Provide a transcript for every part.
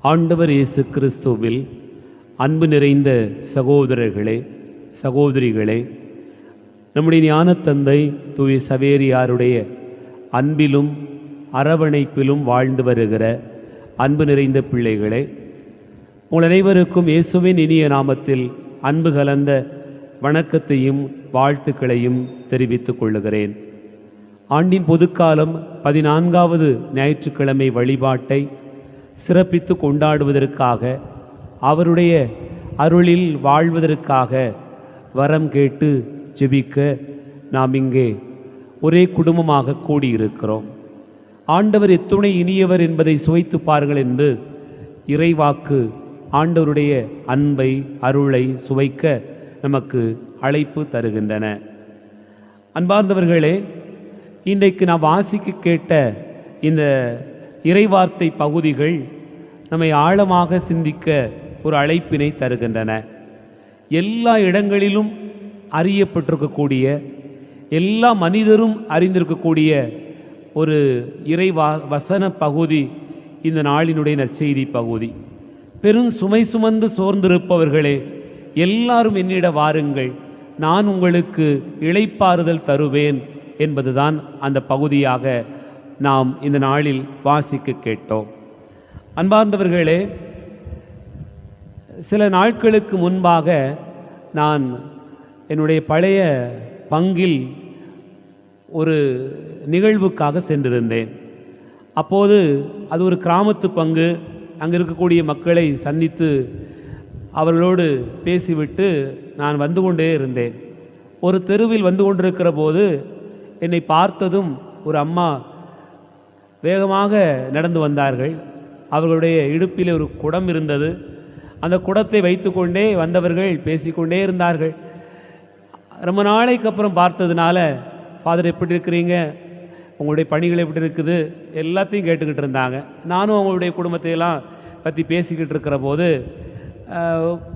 ஆண்டவர் இயேசு கிறிஸ்துவில் அன்பு நிறைந்த சகோதரர்களே, சகோதரிகளே, நம்முடைய ஞானத்தந்தை தூய சவேரியாருடைய அன்பிலும் அரவணைப்பிலும் வாழ்ந்து வருகிற அன்பு நிறைந்த பிள்ளைகளே, உங்கள் அனைவருக்கும் இயேசுவின் இனிய நாமத்தில் அன்பு கலந்த வணக்கத்தையும் வாழ்த்துக்களையும் தெரிவித்துக் கொள்ளுகிறேன். ஆண்டின் பொதுக்காலம் 14வது ஞாயிற்றுக்கிழமை வழிபாட்டை சிறப்பித்து கொண்டாடுவதற்காக, அவருடைய அருளில் வாழ்வதற்காக வரம் கேட்டு ஜெபிக்க நாம் இங்கே ஒரே குடும்பமாக கூடியிருக்கிறோம். ஆண்டவர் எத்துணை இனியவர் என்பதை சுவைத்து பாருங்கள் என்று இறைவாக்கு ஆண்டவருடைய அன்பை அருளை சுவைக்க நமக்கு அழைப்பு தருகின்றன. அன்பார்ந்தவர்களே, இன்றைக்கு நாம் வாசிக்க கேட்ட இந்த இறைவார்த்தை பகுதிகள் நம்மை ஆழமாக சிந்திக்க ஒரு அழைப்பினை தருகின்றன. எல்லா இடங்களிலும் அறியப்பட்டிருக்கக்கூடிய, எல்லா மனிதரும் அறிந்திருக்கக்கூடிய ஒரு வசன பகுதி இந்த நாளினுடைய நற்செய்தி பகுதி. பெரும் சுமை சுமந்து சோர்ந்திருப்பவர்களே, எல்லாரும் என்னிட வாருங்கள், நான் உங்களுக்கு இளைப்பாறுதல் தருவேன் என்பதுதான் அந்த பகுதியாக நாம் இந்த நாளில் வாசிக்க கேட்டோம். அன்பார்ந்தவர்களே, சில நாட்களுக்கு முன்பாக நான் என்னுடைய பழைய பங்கில் ஒரு நிகழ்வுக்காக சென்றிருந்தேன். அப்போது அது ஒரு கிராமத்து பங்கு. அங்கே இருக்கக்கூடிய மக்களை சந்தித்து அவர்களோடு பேசிவிட்டு நான் வந்து கொண்டே இருந்தேன். ஒரு தெருவில் வந்து கொண்டிருக்கிற போது என்னை பார்த்ததும் ஒரு அம்மா வேகமாக நடந்து வந்தார்கள். அவர்களுடைய இடுப்பில் ஒரு குடம் இருந்தது. அந்த குடத்தை வைத்து கொண்டே வந்தவர்கள் பேசிக்கொண்டே இருந்தார்கள். ரொம்ப நாளைக்கு அப்புறம் பார்த்ததுனால, ஃபாதர் எப்படி இருக்கிறீங்க, உங்களுடைய பணிகள் எப்படி இருக்குது, எல்லாத்தையும் கேட்டுக்கிட்டு இருந்தாங்க. நானும் அவங்களுடைய குடும்பத்தையெல்லாம் பற்றி பேசிக்கிட்டு இருக்கிற போது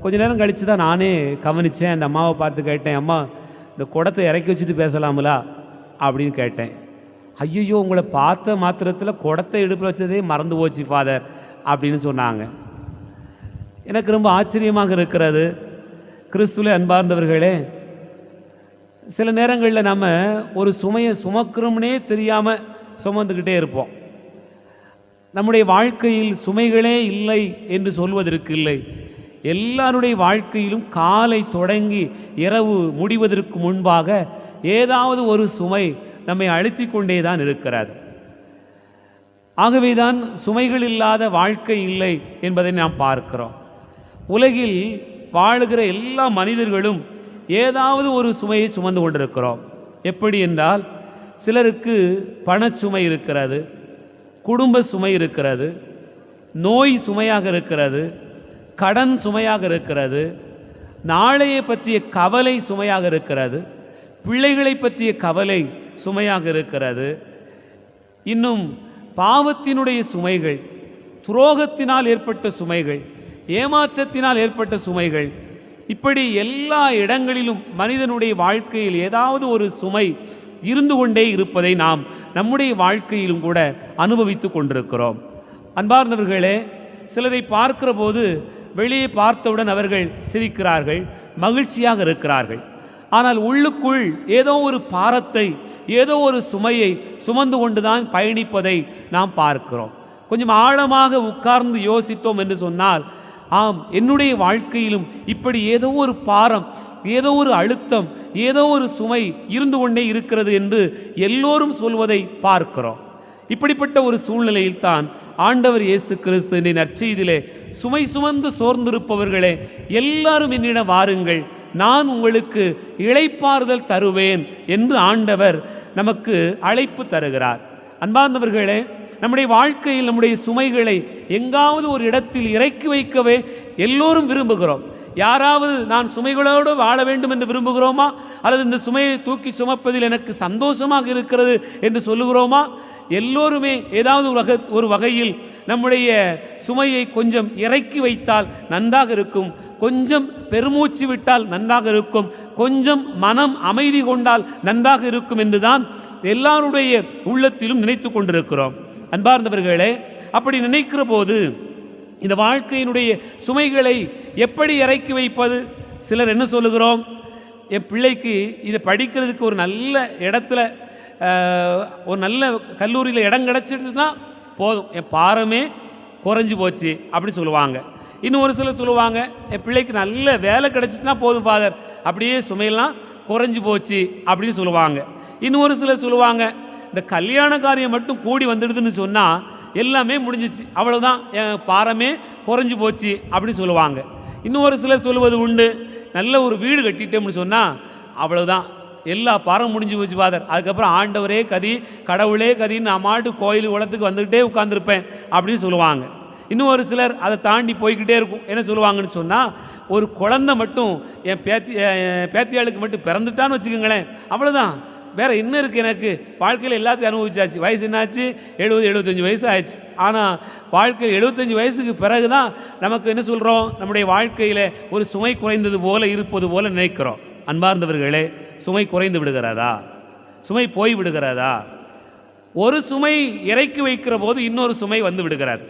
கொஞ்ச நேரம் கழித்து தான் நானே கவனித்தேன். அந்த அம்மாவை பார்த்து கேட்டேன், அம்மா இந்த குடத்தை இறக்கி வச்சுட்டு பேசலாமுலா அப்படின்னு கேட்டேன். ஐயோ, உங்களை பார்த்த மாத்திரத்தில் குடத்தை இடுப்பில் வச்சதே மறந்து போச்சு ஃபாதர் அப்படின்னு சொன்னாங்க. எனக்கு ரொம்ப ஆச்சரியமாக இருக்கிறது. கிறிஸ்துவிலே அன்பார்ந்தவர்களே, சில நேரங்களில் நம்ம ஒரு சுமையை சுமக்கிறோம்னே தெரியாமல் சுமந்துக்கிட்டே இருப்போம். நம்முடைய வாழ்க்கையில் சுமைகளே இல்லை என்று சொல்வதற்கு இல்லை. எல்லாருடைய வாழ்க்கையிலும் காலை தொடங்கி இரவு முடிவதற்கு முன்பாக ஏதாவது ஒரு சுமை நம்மை அழுத்தி கொண்டே தான் இருக்கிறது. ஆகவேதான் சுமைகள் இல்லாத வாழ்க்கை இல்லை என்பதை நாம் பார்க்கிறோம். உலகில் வாழுகிற எல்லா மனிதர்களும் ஏதாவது ஒரு சுமையை சுமந்து கொண்டிருக்கிறோம். எப்படி என்றால், சிலருக்கு பணச்சுமை இருக்கிறது, குடும்ப சுமை இருக்கிறது, நோய் சுமையாக இருக்கிறது, கடன் சுமையாக இருக்கிறது, நாளையை பற்றிய கவலை சுமையாக இருக்கிறது, பிள்ளைகளை பற்றிய கவலை சுமையாக இருக்கிறது, இன்னும் பாவத்தினுடைய சுமைகள், துரோகத்தினால் ஏற்பட்ட சுமைகள், ஏமாற்றத்தினால் ஏற்பட்ட சுமைகள், இப்படி எல்லா இடங்களிலும் மனிதனுடைய வாழ்க்கையில் ஏதாவது ஒரு சுமை இருந்து கொண்டே இருப்பதை நாம் நம்முடைய வாழ்க்கையிலும் கூட அனுபவித்து கொண்டிருக்கிறோம். அன்பார்ந்தவர்களே, சிலரை பார்க்கிற போது வெளியே பார்த்தவுடன் அவர்கள் சிரிக்கிறார்கள், மகிழ்ச்சியாக இருக்கிறார்கள். ஆனால் உள்ளுக்குள் ஏதோ ஒரு பாரத்தை, ஏதோ ஒரு சுமையை சுமந்து கொண்டுதான் பயணிப்பதை நாம் பார்க்கிறோம். கொஞ்சம் ஆழமாக உட்கார்ந்து யோசித்தோம் என்று சொன்னால், ஆம், என்னுடைய வாழ்க்கையிலும் இப்படி ஏதோ ஒரு பாரம், ஏதோ ஒரு அழுத்தம், ஏதோ ஒரு சுமை இருந்து கொண்டே இருக்கிறது என்று எல்லோரும் சொல்வதை பார்க்கிறோம். இப்படிப்பட்ட ஒரு சூழ்நிலையில் தான் ஆண்டவர் இயேசு கிறிஸ்து நற்செய்தியிலே, சுமை சுமந்து சோர்ந்திருப்பவர்களே, எல்லாரும் என்னிடம் வாருங்கள், நான் உங்களுக்கு இளைப்பாறுதல் தருவேன் என்று ஆண்டவர் நமக்கு அழைப்பு தருகிறார். அன்பார்ந்தவர்களே, நம்முடைய வாழ்க்கையில் நம்முடைய சுமைகளை எங்காவது ஒரு இடத்தில் இறக்கி வைக்கவே எல்லோரும் விரும்புகிறோம். யாராவது நான் சுமைகளோடு வாழ வேண்டும் என்று விரும்புகிறோமா, அல்லது இந்த சுமையை தூக்கி சுமப்பதில் எனக்கு சந்தோஷமாக இருக்கிறது என்று சொல்லுகிறோமா? எல்லோருமே ஏதாவது ஒரு வகையில் நம்முடைய சுமையை கொஞ்சம் இறக்கி வைத்தால் நன்றாக இருக்கும், கொஞ்சம் பெருமூச்சு விட்டால் நன்றாக இருக்கும், கொஞ்சம் மனம் அமைதி கொண்டால் நன்றாக இருக்கும் என்றுதான் எல்லாருடைய உள்ளத்திலும் நினைத்து கொண்டிருக்கிறோம். அன்பார்ந்தவர்களே, அப்படி நினைக்கிற போது இந்த வாழ்க்கையினுடைய சுமைகளை எப்படி இறக்கி வைப்பது? சிலர் என்ன சொல்லுகிறோம், என் பிள்ளைக்கு இதை படிக்கிறதுக்கு ஒரு நல்ல இடத்துல ஒரு நல்ல கல்லூரியில் இடம் கிடச்சிடுச்சுன்னா போதும், என் பாரமே குறைஞ்சி போச்சு அப்படி சொல்லுவாங்க. இன்னும் ஒரு சிலர் சொல்லுவாங்க, என் பிள்ளைக்கு நல்ல வேலை கிடச்சிட்டுனா போதும் ஃபாதர், அப்படியே சுமையெல்லாம் குறைஞ்சி போச்சு அப்படின்னு சொல்லுவாங்க. இன்னும் ஒரு சிலர் சொல்லுவாங்க, இந்த கல்யாண காரியம் மட்டும் கூடி வந்துடுதுன்னு சொன்னால் எல்லாமே முடிஞ்சிச்சு, அவ்வளோதான், என் பாரமே குறைஞ்சி போச்சு அப்படின்னு சொல்லுவாங்க. இன்னும் ஒரு சிலர் சொல்லுவது உண்டு, நல்ல ஒரு வீடு கட்டிட்டோம்னு சொன்னால் அவ்வளோதான், எல்லா பாரம் முடிஞ்சு போச்சு ஃபாதர், அதுக்கப்புறம் ஆண்டவரே கதி கடவுளே கதின்னு நான் மாட்டு கோயில் குளத்துக்கு வந்துக்கிட்டே உட்காந்துருப்பேன் அப்படின்னு சொல்லுவாங்க. இன்னும் ஒரு சிலர் அதை தாண்டி போய்கிட்டே இருக்கும். என்ன சொல்லுவாங்கன்னு சொன்னால், ஒரு குழந்தை மட்டும் என் பேத்தியாளுக்கு மட்டும் பிறந்துட்டான்னு வச்சுக்கோங்களேன், அவ்வளோதான், வேறு என்ன இருக்குது, எனக்கு வாழ்க்கையில் எல்லாத்தையும் அனுபவிச்சாச்சு. வயசு என்னாச்சு, 70-75 வயசு ஆயிடுச்சு. ஆனால் வாழ்க்கையில் 75 வயசுக்கு பிறகு தான் நமக்கு என்ன சொல்கிறோம், நம்முடைய வாழ்க்கையில் ஒரு சுமை குறைந்தது போல இருப்பது போல நினைக்கிறோம். அன்பார்ந்தவர்களே, சுமை குறைந்து விடுகிறதா? சுமை போய் விடுகிறதா? ஒரு சுமை இறக்கி வைக்கிற போது இன்னொரு சுமை வந்து விடுகிறது.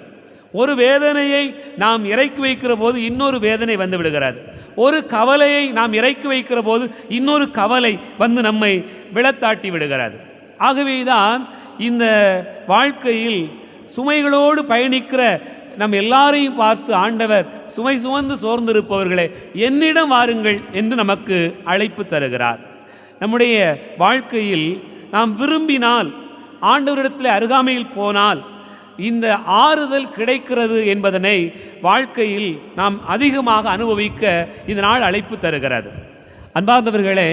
ஒரு வேதனையை நாம் இறக்கி வைக்கிற போது இன்னொரு வேதனை வந்து விடுகிறது. ஒரு கவலையை நாம் இறக்கி வைக்கிற போது இன்னொரு கவலை வந்து நம்மை விழத்தாட்டி விடுகிறது. ஆகவேதான் இந்த வாழ்க்கையில் சுமைகளோடு பயணிக்கிற நம் எல்லாரையும் பார்த்து ஆண்டவர் சுமை சுமந்து சோர்ந்திருப்பவர்களே என்னிடம் வாருங்கள் என்று நமக்கு அழைப்பு தருகிறார். நம்முடைய வாழ்க்கையில் நாம் விரும்பினால், ஆண்டவரிடத்தில் அருகாமையில் போனால் இந்த ஆறுதல் கிடைக்கிறது என்பதனை வாழ்க்கையில் நாம் அதிகமாக அனுபவிக்க இந்த நாள் அழைப்பு தருகிறது. அன்பார்ந்தவர்களே,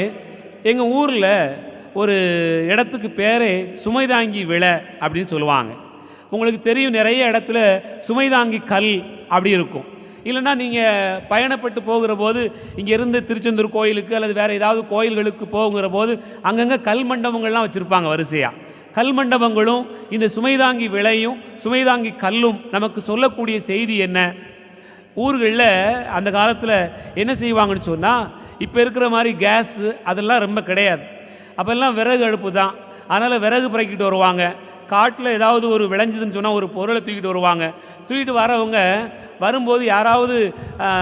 எங்கள் ஊரில் ஒரு இடத்துக்கு பேரே சுமைதாங்கி விளை அப்படின்னு சொல்லுவாங்க. உங்களுக்கு தெரியும், நிறைய இடத்துல சுமைதாங்கி கல் அப்படி இருக்கும். இல்லைன்னா நீங்கள் பயணப்பட்டு போகிற போது இங்கேருந்து திருச்செந்தூர் கோயிலுக்கு அல்லது வேறு ஏதாவது கோயில்களுக்கு போகிற போது அங்கங்கே கல் மண்டபங்கள்லாம் வச்சுருப்பாங்க வரிசையாக. கல் மண்டபங்களும் இந்த சுமைதாங்கி விளையும் சுமைதாங்கி கல்லும் நமக்கு சொல்லக்கூடிய செய்தி என்ன? ஊர்களில் அந்த காலத்தில் என்ன செய்வாங்கன்னு சொன்னால், இப்போ இருக்கிற மாதிரி கேஸு அதெல்லாம் ரொம்ப கிடையாது. அப்போல்லாம் விறகு அடுப்பு தான். அதனால் விறகு பிறக்கிட்டு வருவாங்க. காட்டில் ஏதாவது ஒரு விளைஞ்சதுன்னு சொன்னால் ஒரு பொருளை தூக்கிட்டு வருவாங்க. தூக்கிட்டு வரவங்க வரும்போது யாராவது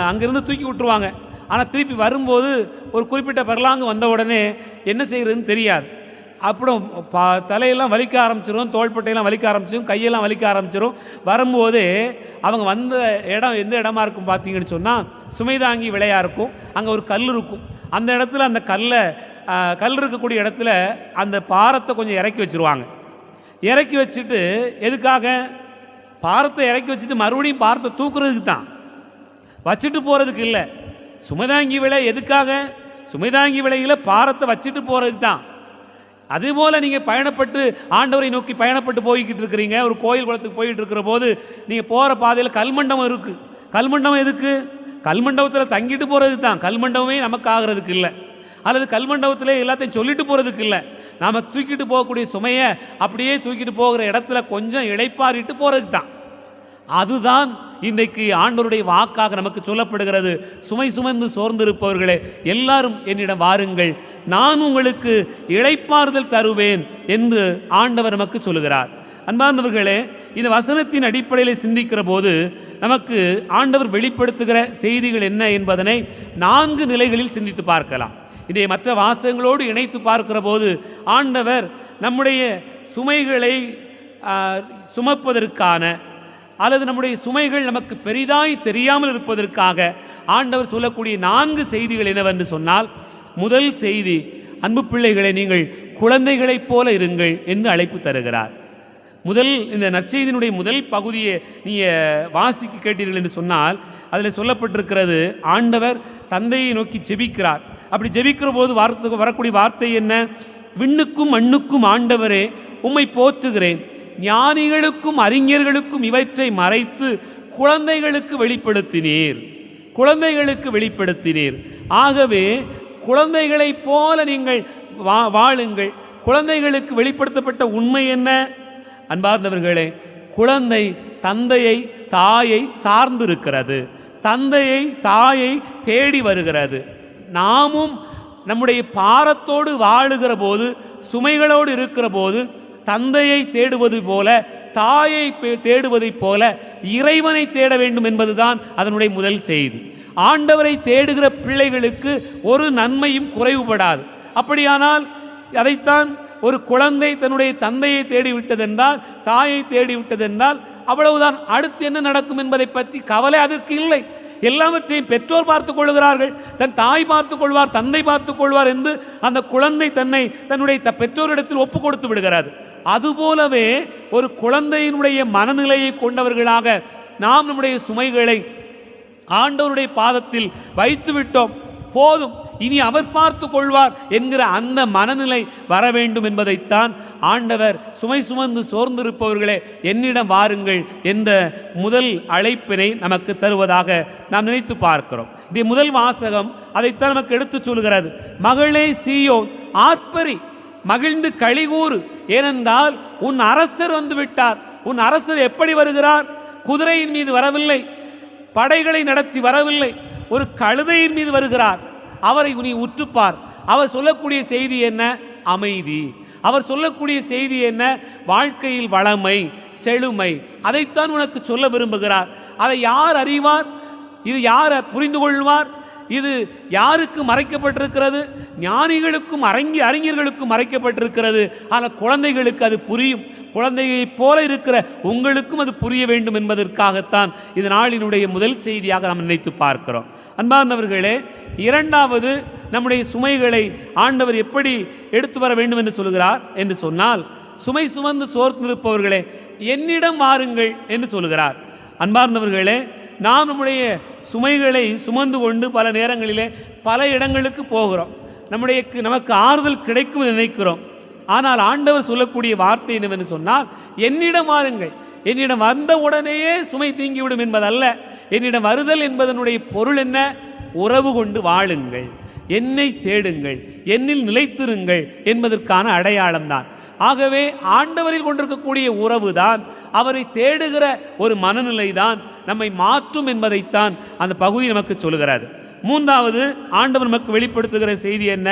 அங்கேருந்து தூக்கி விட்டுருவாங்க. ஆனால் திருப்பி வரும்போது ஒரு குறிப்பிட்ட பரலாங்கு வந்த உடனே என்ன செய்கிறதுன்னு தெரியாது. அப்புறம் தலையெல்லாம் வலிக்க ஆரம்பிச்சிடும், தோள்பட்டையெல்லாம் வலிக்க ஆரம்பிச்சிடும், கையெல்லாம் வலிக்க ஆரம்பிச்சிடும். வரும்போது அவங்க வந்த இடம் எந்த இடமா இருக்கும் பார்த்தீங்கன்னு சொன்னால், சுமைதாங்கி விளையாக இருக்கும். அங்கே ஒரு கல் இருக்கும். அந்த இடத்துல அந்த கல் இருக்கக்கூடிய இடத்துல அந்த பாரத்தை கொஞ்சம் இறக்கி வச்சுருவாங்க. இறக்கி வச்சுட்டு எதுக்காக? பாரத்தை இறக்கி வச்சுட்டு மறுபடியும் பாரத்தை தூக்குறதுக்கு தான், வச்சுட்டு போகிறதுக்கு இல்லை. சுமைதாங்கி விலை எதுக்காக? சுமைதாங்கி விலையில் பாரத்தை வச்சுட்டு போகிறதுக்கு தான். அதுபோல் நீங்கள் பயணப்பட்டு ஆண்டவரை நோக்கி பயணப்பட்டு போய்கிட்டு இருக்கிறீங்க. ஒரு கோயில் குளத்துக்கு போய்கிட்டு இருக்கிற போது நீங்கள் போகிற பாதையில் கல்மண்டபம் இருக்குது. கல்மண்டபம் எதுக்கு? கல்மண்டபத்தில் தங்கிட்டு போகிறதுக்கு தான். கல்மண்டபமே நமக்கு ஆகிறதுக்கு இல்லை, அல்லது கல்மண்டபத்தில் எல்லாத்தையும் சொல்லிட்டு போகிறதுக்கு இல்லை. நாம் தூக்கிட்டு போகக்கூடிய சுமையை அப்படியே தூக்கிட்டு போகிற இடத்துல கொஞ்சம் இளைப்பாறிட்டு போகிறதுக்கு தான். அதுதான் இன்றைக்கு ஆண்டவருடைய வாக்காக நமக்கு சொல்லப்படுகிறது. சுமை சுமந்து சோர்ந்திருப்பவர்களே எல்லாரும் என்னிடம் வாருங்கள், நான் உங்களுக்கு இளைப்பாறுதல் தருவேன் என்று ஆண்டவர் நமக்கு சொல்லுகிறார். அன்பார்ந்தவர்களே, இந்த வசனத்தின் அடிப்படையில் சிந்திக்கிற போது நமக்கு ஆண்டவர் வெளிப்படுத்துகிற செய்திகள் என்ன என்பதனை 4 நிலைகளில் சிந்தித்து பார்க்கலாம். இதை மற்ற வாசகங்களோடு இணைத்து பார்க்கிற போது ஆண்டவர் நம்முடைய சுமைகளை சுமப்பதற்கான அல்லது நம்முடைய சுமைகள் நமக்கு பெரிதாய் தெரியாமல் இருப்பதற்காக ஆண்டவர் சொல்லக்கூடிய 4 செய்திகள் என்னவென்று சொன்னால், முதல் செய்தி, அன்பு பிள்ளைகளை நீங்கள் குழந்தைகளைப் போல இருங்கள் என்று அழைப்பு தருகிறார். இந்த நற்செய்தியினுடைய முதல் பகுதியை நீங்கள் வாசிக்க கேட்டீர்கள் என்று சொன்னால், அதில் சொல்லப்பட்டிருக்கிறது, ஆண்டவர் தந்தையை நோக்கி ஜெபிக்கிறார். அப்படி ஜெபிக்கிற போது வரக்கூடிய வார்த்தை என்ன? விண்ணுக்கும் மண்ணுக்கும் ஆண்டவரே உம்மை போற்றுகிறேன், ஞானிகளுக்கும் அறிஞர்களுக்கும் இவற்றை மறைத்து குழந்தைகளுக்கு வெளிப்படுத்தினீர். குழந்தைகளுக்கு வெளிப்படுத்தினீர். ஆகவே குழந்தைகளைப் போல நீங்கள் வாழுங்கள். குழந்தைகளுக்கு வெளிப்படுத்தப்பட்ட உண்மை என்ன? அன்பார்ந்தவர்களே, குழந்தை தந்தையை தாயை சார்ந்திருக்கிறது, தந்தையை தாயை தேடி வருகிறது. நாமும் நம்முடைய பாரத்தோடு வாழுகிற போது, சுமைகளோடு இருக்கிற போது தந்தையை தேடுவது போல, தாயை தேடுவதைப் போல இறைவனை தேட வேண்டும் என்பதுதான் அதனுடைய முதல் செய்தி. ஆண்டவரை தேடுகிற பிள்ளைகளுக்கு ஒரு நன்மையும் குறைவுபடாது. அப்படியானால் அதைத்தான் ஒரு குழந்தை தன்னுடைய தந்தையை தேடிவிட்டதென்றால், தாயை தேடிவிட்டதென்றால் அவ்வளவுதான். அடுத்து என்ன நடக்கும் என்பதை பற்றி கவலை அதற்கு இல்லை. எல்லாவற்றையும் பெற்றோர் பார்த்துக் கொள்கிறார்கள். தன் தாய் பார்த்துக் கொள்வார், தந்தை பார்த்துக் கொள்வார் என்று அந்த குழந்தை தன்னுடைய பெற்றோரிடத்தில் ஒப்பு கொடுத்து விடுகிறார். அதுபோலவே ஒரு குழந்தையினுடைய மனநிலையை கொண்டவர்களாக நாம் நம்முடைய சுமைகளை ஆண்டவருடைய பாதத்தில் வைத்து விட்டோம், போதும், இனி அவர் பார்த்து கொள்வார் என்கிற அந்த மனநிலை வர வேண்டும் என்பதைத்தான் ஆண்டவர் சுமை சுமந்து சோர்ந்திருப்பவர்களே என்னிடம் வாருங்கள் என்ற முதல் அழைப்பினை நமக்கு தருவதாக நாம் நினைத்து பார்க்கிறோம். இந்த முதல் வாசகம் அதைத்தான் நமக்கு எடுத்து சொல்கிறது. மகளே சீயோன் ஆர்ப்பரி, மகிழ்ந்து களிகூறு, ஏனென்றால் உன் அரசர் வந்து விட்டார். உன் அரசர் எப்படி வருகிறார்? குதிரையின் மீது வரவில்லை, படைகளை நடத்தி வரவில்லை, ஒரு கழுதையின் மீது வருகிறார். அவரை நீ உற்றுப்பார். அவர் சொல்லக்கூடிய செய்தி என்ன? அமைதி. அவர் சொல்லக்கூடிய செய்தி என்ன? வாழ்க்கையில் வளமை, செழுமை. அதைத்தான் உனக்கு சொல்ல விரும்புகிறார். அதை யார் அறிவார்? இது யார் புரிந்து கொள்வார்? இது யாருக்கு மறைக்கப்பட்டிருக்கிறது? ஞானிகளுக்கும் அறிஞர்களுக்கும் மறைக்கப்பட்டிருக்கிறது. ஆனால் குழந்தைகளுக்கு அது புரியும். குழந்தையைப் போல இருக்கிற உங்களுக்கும் அது புரிய வேண்டும் என்பதற்காகத்தான் இந்த நாளினுடைய முதல் செய்தியாக நாம் நினைத்து பார்க்கிறோம். அன்பார்ந்தவர்களே, இரண்டாவது, நம்முடைய சுமைகளை ஆண்டவர் எப்படி எடுத்து வர வேண்டும் என்று சொல்கிறார் என்று சொன்னால், சுமை சுமந்து சோர்ந்திருப்பவர்களே என்னிடம் வாருங்கள் என்று சொல்கிறார். அன்பார்ந்தவர்களே, நாம் நம்முடைய சுமைகளை சுமந்து கொண்டு பல நேரங்களிலே பல இடங்களுக்கு போகிறோம். நமக்கு ஆறுதல் கிடைக்கும் நினைக்கிறோம். ஆனால் ஆண்டவர் சொல்லக்கூடிய வார்த்தை என்னவென்று சொன்னால், என்னிடம் வாருங்கள். என்னிடம் வந்த உடனேயே சுமை தீங்கிவிடும் என்பதல்ல. என்னிடம் வருதல் என்பதனுடைய பொருள் என்ன? உறவு கொண்டு வாழுங்கள், என்னை தேடுங்கள், என்னில் நிலைத்திருங்கள் என்பதற்கான அடையாளம்தான். ஆகவே ஆண்டவரில் கொண்டிருக்கக்கூடிய உறவு தான், அவரை தேடுகிற ஒரு மனநிலை தான் நம்மை மாற்றும் என்பதைத்தான் அந்த பகுதி நமக்கு சொல்கிறது. மூன்றாவது, ஆண்டவர் நமக்கு வெளிப்படுத்துகிற செய்தி என்ன?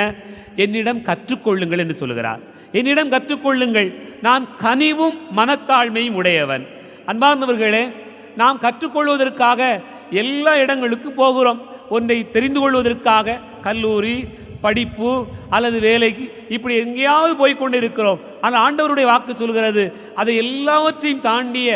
என்னிடம் கற்றுக்கொள்ளுங்கள் என்று சொல்கிறார். என்னிடம் கற்றுக்கொள்ளுங்கள், நான் கனிவும் மனத்தாழ்மையும் உடையவன். அன்பார்ந்தவர்களே, நாம் கற்றுக்கொள்வதற்காக எல்லா இடங்களுக்கு போகிறோம். ஒன்றை தெரிந்து கொள்வதற்காக கல்லூரி, படிப்பு அல்லது வேலைக்கு, இப்படி எங்கேயாவது போய்கொண்டு இருக்கிறோம். ஆனால் ஆண்டவருடைய வாக்கு சொல்கிறது, அதை எல்லாவற்றையும் தாண்டிய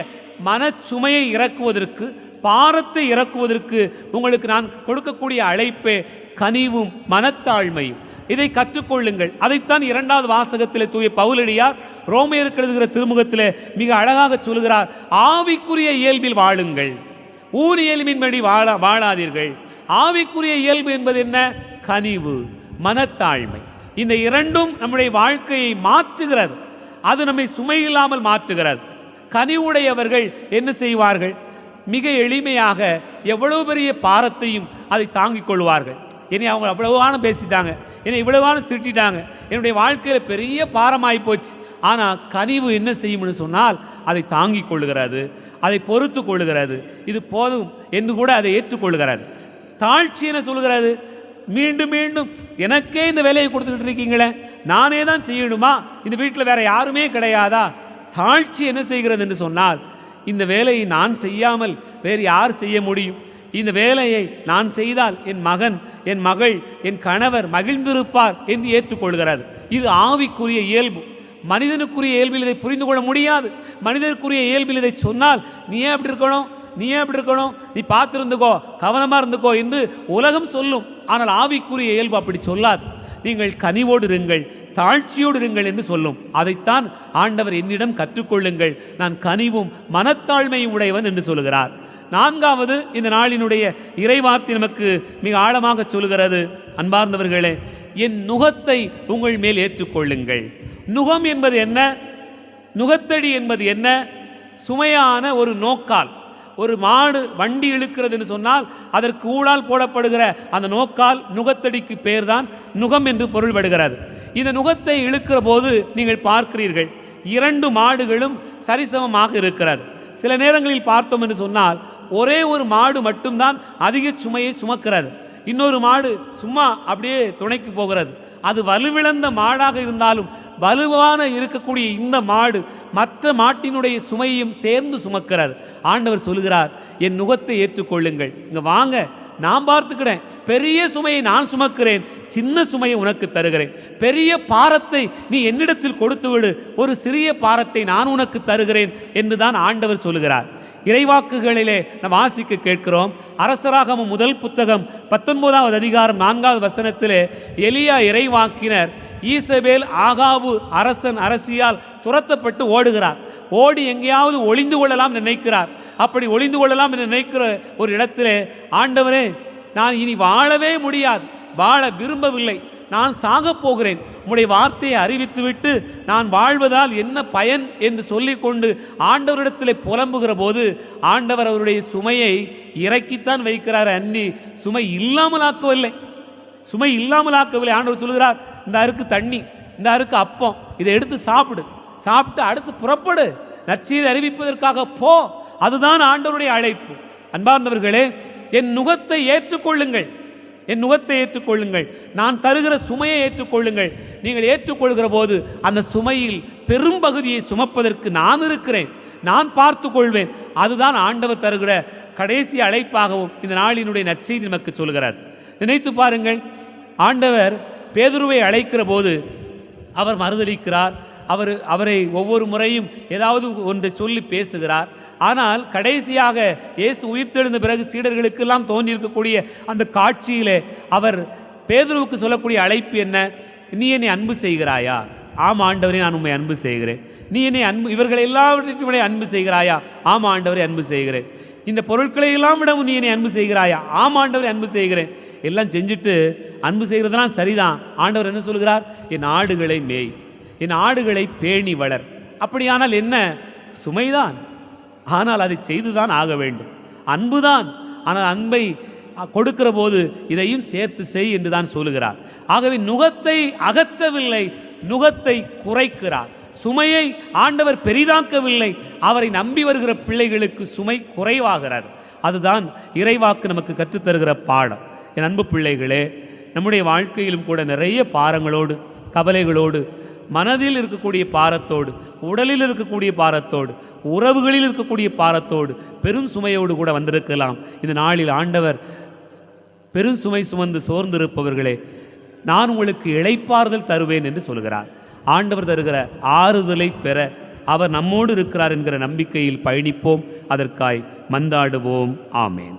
மனச்சுமையை இறக்குவதற்கு, பாரத்தை இறக்குவதற்கு உங்களுக்கு நான் கொடுக்கக்கூடிய அழைப்பே கனிவும் மனத்தாழ்மையும். இதை கற்றுக்கொள்ளுங்கள். அதைத்தான் இரண்டாவது வாசகத்தில் தூய பவுலடியார் ரோமையருக்கு எழுதுகிற திருமுகத்தில் மிக அழகாக சொல்கிறார். ஆவிக்குரிய இயல்பில் வாழுங்கள், ஊர் இயல்பின்படி வாழாதீர்கள். ஆவிக்குரிய இயல்பு என்பது என்ன? கனிவு, மனத்தாழ்மை. இந்த இரண்டும் நம்முடைய வாழ்க்கையை மாற்றுகிறது. அது நம்மை சுமையில்லாமல் மாற்றுகிறது. கனிவுடையவர்கள் என்ன செய்வார்கள்? மிக எளிமையாக எவ்வளவு பெரிய பாரத்தையும் அதை தாங்கிக் கொள்வார்கள். என்னை அவங்க அவ்வளவான பேசிட்டாங்க, என்னை இவ்வளவான திட்டாங்க, என்னுடைய வாழ்க்கையில் பெரிய பாரமாகி போச்சு. ஆனால் கனிவு என்ன செய்யும்னு சொன்னால், அதை தாங்கிக் கொள்ளுகிறது, அதை பொறுத்து கொள்ளுகிறது. இது போதும் என்று கூட அதை ஏற்றுக்கொள்ளுகிறது. தாழ்ச்சி என்ன சொல்கிறது? மீண்டும் மீண்டும் எனக்கே இந்த வேலையை கொடுத்துக்கிட்டு இருக்கீங்களே, நானே தான் செய்யணுமா? இந்த வீட்டில் வேற யாருமே கிடையாதா? தாழ்ச்சி என்ன செய்கிறது என்று சொன்னால், இந்த வேலையை நான் செய்யாமல் வேறு யார் செய்ய முடியும்? இந்த வேலையை நான் செய்தால் என் மகன், என் மகள், என் கணவர் மகிழ்ந்திருப்பார் என்று ஏற்றுக்கொள்கிறார். இது ஆவிக்குரிய இயல்பு. மனிதனுக்குரிய இயல்பில் இதை புரிந்து கொள்ள முடியாது. மனிதனுக்குரிய இயல்பில் இதை சொன்னால், நீ ஏன் அப்படி இருக்கணும், நீ ஏன் அப்படி இருக்கணும், நீ பார்த்துருந்துக்கோ, கவனமாக இருந்துக்கோ என்று உலகம் சொல்லும். ஆனால் ஆவிக்குரிய இயல்பு அப்படி சொல்லாது. நீங்கள் கனிவோடு இருங்கள், தாழ்ச்சியோடு இருங்கள் என்று சொல்லும். அதைத்தான் ஆண்டவர் என்னிடம் கற்றுக்கொள்ளுங்கள், நான் கனிவும் மனத்தாழ்மையும் உடையவன் என்று சொல்கிறார். நான்காவது, இந்த நாளினுடைய இறைவார்த்தை நமக்கு மிக ஆழமாக சொல்கிறது. அன்பார்ந்தவர்களே, என் நுகத்தை உங்கள் மேல் ஏற்றுக்கொள்ளுங்கள். நுகம் என்பது என்ன? நுகத்தடி என்பது என்ன? சுமையான ஒரு நோக்கால். ஒரு மாடு வண்டி இழுக்கிறது என்று சொன்னால் அதற்கு ஊழால் போடப்படுகிற அந்த நோக்கால், நுகத்தடிக்கு பேர் தான் நுகம் என்று பொருள்படுகிறது. இந்த நுகத்தை இழுக்கிற போது நீங்கள் பார்க்கிறீர்கள், இரண்டு மாடுகளும் சரிசமமாக இருக்கிறது. சில நேரங்களில் பார்த்தோம் என்று சொன்னால் ஒரே ஒரு மாடு மட்டும்தான் அதிக சுமையை சுமக்கிறது, இன்னொரு மாடு சும்மா அப்படியே துணைக்கு போகிறது. அது வலுவிழந்த மாடாக இருந்தாலும் வலுவான இருக்கக்கூடிய இந்த மாடு மற்ற மாட்டினுடைய சுமையையும் சேர்ந்து சுமக்கிறார். ஆண்டவர் சொல்கிறார், என் நுகத்தை ஏற்றுக்கொள்ளுங்கள், இங்க வாங்க, நான் பார்த்துக்கிறேன், பெரிய சுமையை நான் சுமக்கிறேன், சின்ன சுமையை உனக்கு தருகிறேன். பெரிய பாரத்தை நீ என்னிடத்தில் கொடுத்து விடு, ஒரு சிறிய பாரத்தை நான் உனக்கு தருகிறேன் என்றுதான் ஆண்டவர் சொல்கிறார். இறைவாக்குகளிலே நாம் வாசிக்க கேட்கிறோம். அரசராகமம் முதல் புத்தகம் 19வது அதிகாரம் 4வது வசனத்திலே எலியா இறைவாக்கினர் ஈசபேல் ஆகாபு அரசன் அரசியால் துரத்தப்பட்டு ஓடுகிறார். ஓடி எங்கேயாவது ஒளிந்து கொள்ளலாம் நினைக்கிறார். அப்படி ஒளிந்து கொள்ளலாம் என்று நினைக்கிற ஒரு இடத்திலே, ஆண்டவரே, நான் இனி வாழவே முடியாது, வாழ விரும்பவில்லை, நான் சாகப் போகிறேன், உம்முடைய வார்த்தையை அறிவித்துவிட்டு நான் வாழ்வதால் என்ன பயன் என்று சொல்லிக்கொண்டு ஆண்டவரிடத்தில் புலம்புகிற போது ஆண்டவர் அவருடைய சுமையை இறக்கித்தான் வைக்கிறார், அன்னி சுமை இல்லாமலாக்கவில்லை. சுமை இல்லாமலாக்கவில்லை. ஆண்டவர் சொல்கிறார், இந்த அருக்கு தண்ணி, இந்த அருக்கு அப்பம், இதை எடுத்து சாப்பிடு, சாப்பிட்டு அடுத்து புறப்படு, நற்செய்தி அறிவிப்பதற்காக போ. அதுதான் ஆண்டவருடைய அழைப்பு. அன்பார்ந்தவர்களே, என் நுகத்தை ஏற்றுக்கொள்ளுங்கள், என் நுகத்தை ஏற்றுக்கொள்ளுங்கள், நான் தருகிற சுமையை ஏற்றுக்கொள்ளுங்கள். நீங்கள் ஏற்றுக்கொள்கிற போது அந்த சுமையில் பெரும்பகுதியை சுமப்பதற்கு நான் இருக்கிறேன், நான் பார்த்து கொள்வேன். அதுதான் ஆண்டவர் தருகிற கடைசி அழைப்பாகவும் இந்த நாளினுடைய நற்செய்தி நமக்கு சொல்கிறார். நினைத்து பாருங்கள், ஆண்டவர் பேதுருவை அழைக்கிற போது அவர் மறுதலிக்கிறார். அவரை ஒவ்வொரு முறையும் ஏதாவது ஒன்றை சொல்லி பேசுகிறார். ஆனால் கடைசியாக இயேசு உயிர்த்தெழுந்த பிறகு சீடர்களுக்கெல்லாம் தோன்றியிருக்கக்கூடிய அந்த காட்சியிலே அவர் பேதுருவுக்கு சொல்லக்கூடிய அழைப்பு என்ன? நீ என்னை அன்பு செய்கிறாயா? ஆம் ஆண்டவரே, நான் உண்மை அன்பு செய்கிறேன். நீ என்னை இவர்கள் எல்லாவற்றையும் அன்பு செய்கிறாயா? ஆம் ஆண்டவரே, அன்பு செய்கிறேன். இந்த பொருட்களை எல்லாம் விடவும் நீ என்னை அன்பு செய்கிறாயா? ஆம் ஆண்டவரே, அன்பு செய்கிறேன். எல்லாம் செஞ்சுட்டு அன்பு செய்கிறதுலாம் சரிதான். ஆண்டவர் என்ன சொல்கிறார்? என் ஆடுகளை மேய், என் ஆடுகளை பேணி வளர். அப்படியானால் என்ன? சுமைதான், ஆனால் அதை செய்துதான் ஆக வேண்டும். அன்புதான், ஆனால் அன்பை கொடுக்கிற போது இதையும் சேர்த்து செய் என்று தான் சொல்லுகிறார். ஆகவே நுகத்தை அகற்றவில்லை, நுகத்தை குறைக்கிறார். சுமையை ஆண்டவர் பெரிதாக்கவில்லை, அவரை நம்பி வருகிற பிள்ளைகளுக்கு சுமை குறைவாகிறார். அதுதான் இறைவாக்கு நமக்கு கற்றுத்தருகிற பாடம். என் அன்பு பிள்ளைகளே, நம்முடைய வாழ்க்கையிலும் கூட நிறைய பாரங்களோடு, கவலைகளோடு, மனதில் இருக்கக்கூடிய பாரத்தோடு, உடலில் இருக்கக்கூடிய பாரத்தோடு, உறவுகளில் இருக்கக்கூடிய பாரத்தோடு, பெரும் சுமையோடு கூட வந்திருக்கலாம். இந்த நாளில் ஆண்டவர், பெரும் சுமை சுமந்து சோர்ந்திருப்பவர்களே, நான் உங்களுக்கு இளைப்பாறுதல் தருவேன் என்று சொல்கிறார். ஆண்டவர் தருகிற ஆறுதலை பெற அவர் நம்மோடு இருக்கிறார் என்கிற நம்பிக்கையில் பயணிப்போம். அதற்காய் மன்றாடுவோம். ஆமேன்.